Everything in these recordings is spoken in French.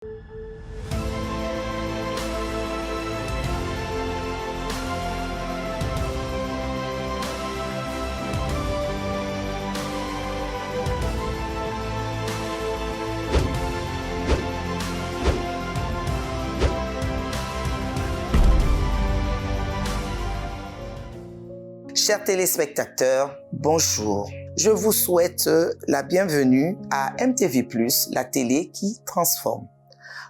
Chers téléspectateurs, bonjour. Je vous souhaite la bienvenue à MTV+, la télé qui transforme.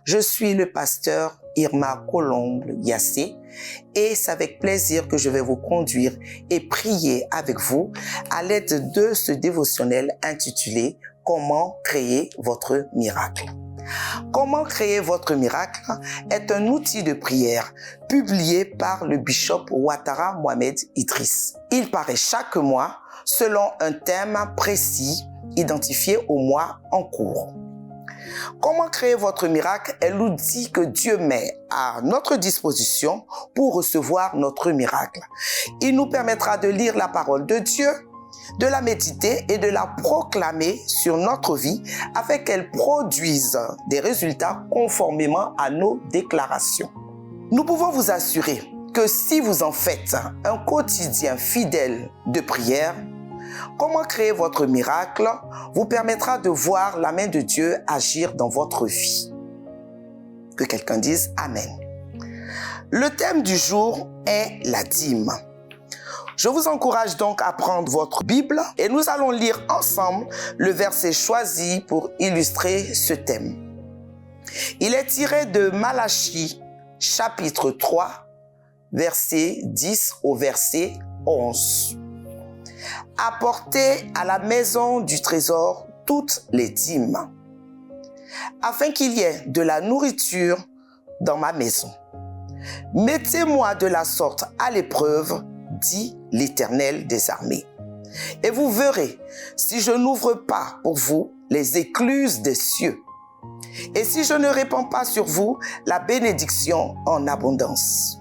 Je suis le pasteur Irma Colombe Yassé et c'est avec plaisir que je vais vous conduire et prier avec vous à l'aide de ce dévotionnel intitulé « Comment créer votre miracle ». Comment créer votre miracle est un outil de prière publié par le bishop Ouattara Mohamed Idriss. Il paraît chaque mois selon un thème précis identifié au mois en cours. Comment créer votre miracle est l'outil que Dieu met à notre disposition pour recevoir notre miracle. Il nous permettra de lire la parole de Dieu, de la méditer et de la proclamer sur notre vie afin qu'elle produise des résultats conformément à nos déclarations. Nous pouvons vous assurer que si vous en faites un quotidien fidèle de prière, comment créer votre miracle vous permettra de voir la main de Dieu agir dans votre vie. Que quelqu'un dise Amen. Le thème du jour est la dîme. Je vous encourage donc à prendre votre Bible et nous allons lire ensemble le verset choisi pour illustrer ce thème. Il est tiré de Malachie, chapitre 3, verset 10 au verset 11. Apportez à la maison du trésor toutes les dîmes, afin qu'il y ait de la nourriture dans ma maison. Mettez-moi de la sorte à l'épreuve, dit l'Éternel des armées. Et vous verrez si je n'ouvre pas pour vous les écluses des cieux, et si je ne répands pas sur vous la bénédiction en abondance.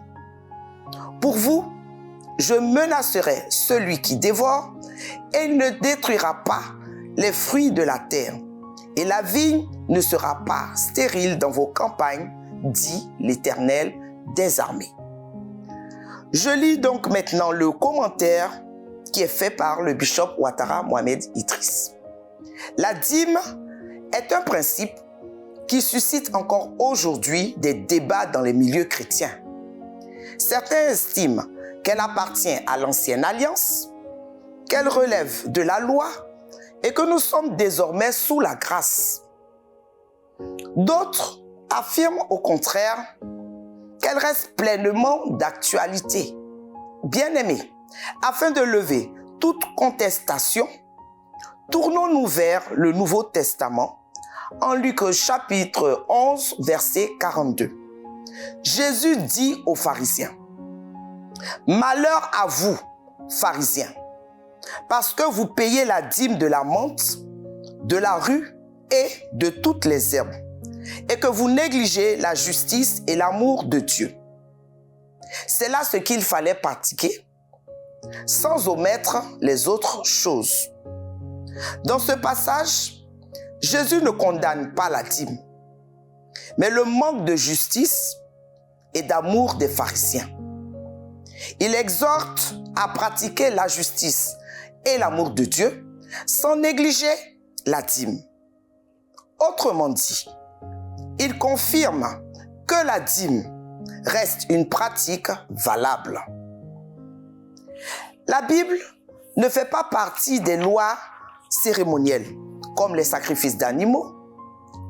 Pour vous, je menacerai celui qui dévore, et il ne détruira pas les fruits de la terre, et la vigne ne sera pas stérile dans vos campagnes, dit l'Éternel des armées. Je lis donc maintenant le commentaire qui est fait par le bishop Ouattara Mohamed Idriss. La dîme est un principe qui suscite encore aujourd'hui des débats dans les milieux chrétiens. Certains estiment qu'elle appartient à l'ancienne alliance, qu'elle relève de la loi et que nous sommes désormais sous la grâce. D'autres affirment au contraire qu'elle reste pleinement d'actualité. Bien-aimés, afin de lever toute contestation, tournons-nous vers le Nouveau Testament, en Luc chapitre 11, verset 42. Jésus dit aux pharisiens, « Malheur à vous, pharisiens, parce que vous payez la dîme de la menthe, de la rue et de toutes les herbes, et que vous négligez la justice et l'amour de Dieu. » C'est là ce qu'il fallait pratiquer, sans omettre les autres choses. Dans ce passage, Jésus ne condamne pas la dîme, mais le manque de justice et d'amour des pharisiens. Il exhorte à pratiquer la justice et l'amour de Dieu sans négliger la dîme. Autrement dit, il confirme que la dîme reste une pratique valable. La Bible ne fait pas partie des lois cérémonielles, comme les sacrifices d'animaux,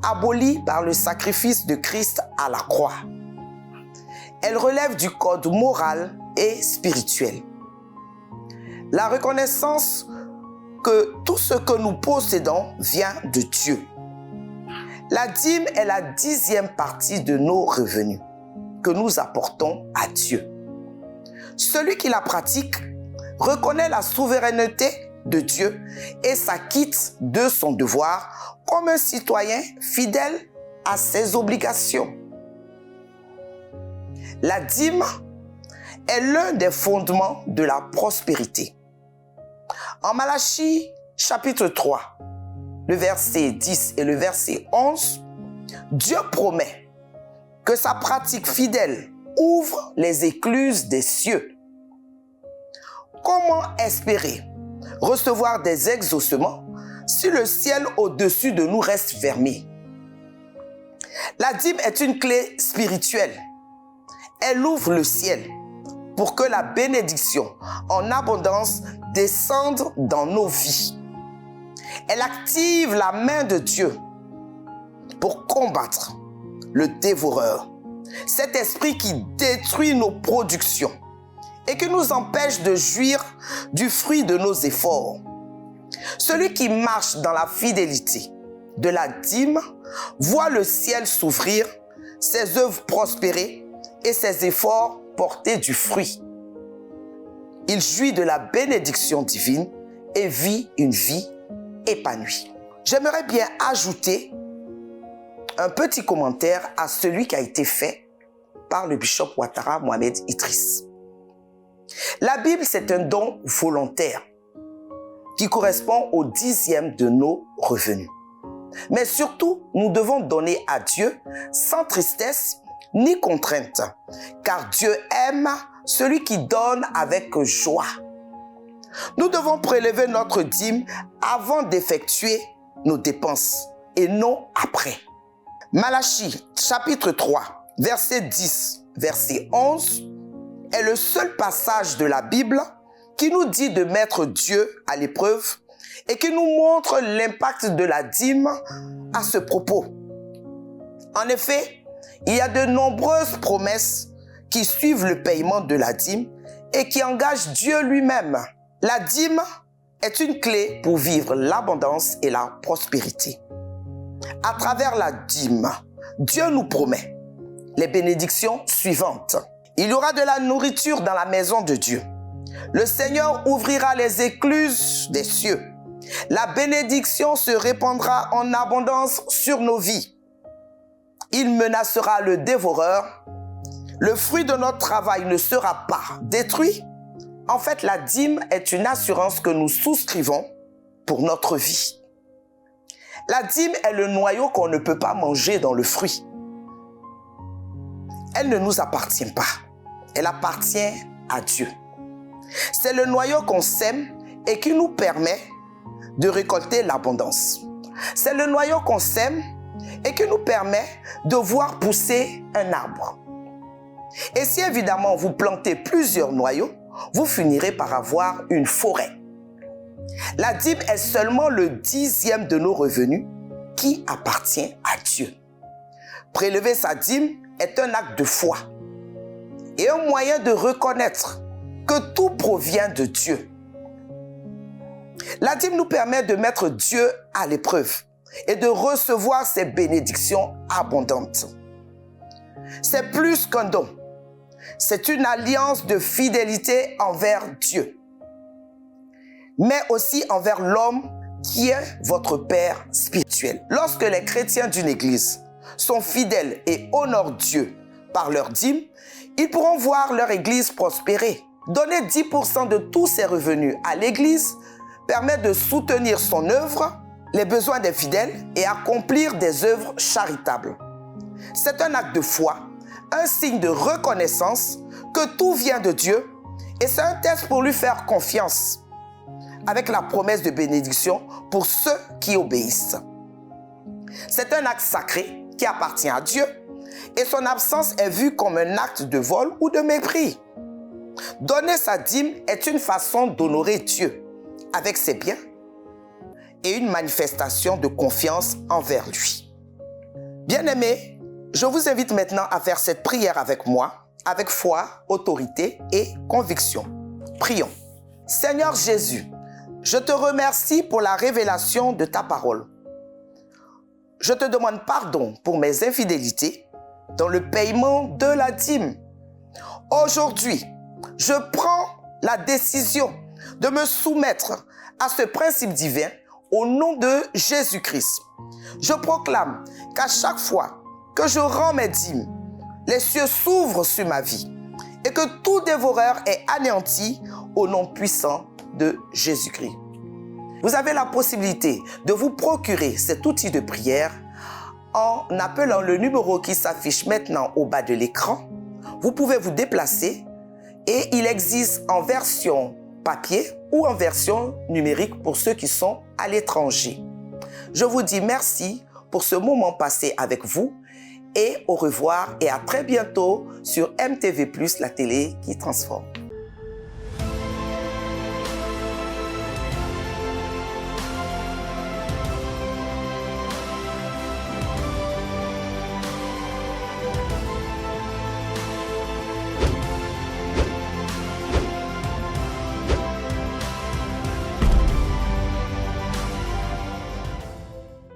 abolis par le sacrifice de Christ à la croix. Elle relève du code moral et spirituel. La reconnaissance que tout ce que nous possédons vient de Dieu. La dîme est la 10e partie de nos revenus que nous apportons à Dieu. Celui qui la pratique reconnaît la souveraineté de Dieu et s'acquitte de son devoir comme un citoyen fidèle à ses obligations. La dîme est l'un des fondements de la prospérité. En Malachie, chapitre 3, le verset 10 et le verset 11, Dieu promet que sa pratique fidèle ouvre les écluses des cieux. Comment espérer recevoir des exaucements si le ciel au-dessus de nous reste fermé? La dîme est une clé spirituelle. Elle ouvre le ciel pour que la bénédiction en abondance descende dans nos vies. Elle active la main de Dieu pour combattre le dévoreur, cet esprit qui détruit nos productions et qui nous empêche de jouir du fruit de nos efforts. Celui qui marche dans la fidélité de la dîme voit le ciel s'ouvrir, ses œuvres prospérer et ses efforts porter du fruit. Il jouit de la bénédiction divine et vit une vie épanouie. J'aimerais bien ajouter un petit commentaire à celui qui a été fait par le bishop Ouattara Mohamed Idriss. La Bible, c'est un don volontaire qui correspond au 10e de nos revenus. Mais surtout, nous devons donner à Dieu sans tristesse ni contrainte, car Dieu aime celui qui donne avec joie. Nous devons prélever notre dîme avant d'effectuer nos dépenses et non après. Malachie, chapitre 3, verset 10, verset 11, est le seul passage de la Bible qui nous dit de mettre Dieu à l'épreuve et qui nous montre l'impact de la dîme à ce propos. En effet, il y a de nombreuses promesses qui suivent le paiement de la dîme et qui engagent Dieu lui-même. La dîme est une clé pour vivre l'abondance et la prospérité. À travers la dîme, Dieu nous promet les bénédictions suivantes. Il y aura de la nourriture dans la maison de Dieu. Le Seigneur ouvrira les écluses des cieux. La bénédiction se répandra en abondance sur nos vies. Il menacera le dévoreur. Le fruit de notre travail ne sera pas détruit. En fait, la dîme est une assurance que nous souscrivons pour notre vie. La dîme est le noyau qu'on ne peut pas manger dans le fruit. Elle ne nous appartient pas. Elle appartient à Dieu. C'est le noyau qu'on sème et qui nous permet de récolter l'abondance. C'est le noyau qu'on sème et qui nous permet de voir pousser un arbre. Et si évidemment vous plantez plusieurs noyaux, vous finirez par avoir une forêt. La dîme est seulement le 10e de nos revenus qui appartient à Dieu. Prélever sa dîme est un acte de foi et un moyen de reconnaître que tout provient de Dieu. La dîme nous permet de mettre Dieu à l'épreuve et de recevoir ses bénédictions abondantes. C'est plus qu'un don. C'est une alliance de fidélité envers Dieu, mais aussi envers l'homme qui est votre Père spirituel. Lorsque les chrétiens d'une église sont fidèles et honorent Dieu par leur dîme, ils pourront voir leur église prospérer. Donner 10% de tous ses revenus à l'église permet de soutenir son œuvre, les besoins des fidèles et accomplir des œuvres charitables. C'est un acte de foi, un signe de reconnaissance que tout vient de Dieu et c'est un test pour lui faire confiance avec la promesse de bénédiction pour ceux qui obéissent. C'est un acte sacré qui appartient à Dieu et son absence est vue comme un acte de vol ou de mépris. Donner sa dîme est une façon d'honorer Dieu avec ses biens et une manifestation de confiance envers lui. Bien-aimés, je vous invite maintenant à faire cette prière avec moi, avec foi, autorité et conviction. Prions. Seigneur Jésus, je te remercie pour la révélation de ta parole. Je te demande pardon pour mes infidélités dans le paiement de la dîme. Aujourd'hui, je prends la décision de me soumettre à ce principe divin au nom de Jésus-Christ. Je proclame qu'à chaque fois que je rends mes dîmes, les cieux s'ouvrent sur ma vie et que tout dévoreur est anéanti au nom puissant de Jésus-Christ. Vous avez la possibilité de vous procurer cet outil de prière En appelant le numéro qui s'affiche maintenant au bas de l'écran, vous pouvez vous déplacer et il existe en version papier ou en version numérique pour ceux qui sont à l'étranger. Je vous dis merci pour ce moment passé avec vous et au revoir et à très bientôt sur MTV+, la télé qui transforme.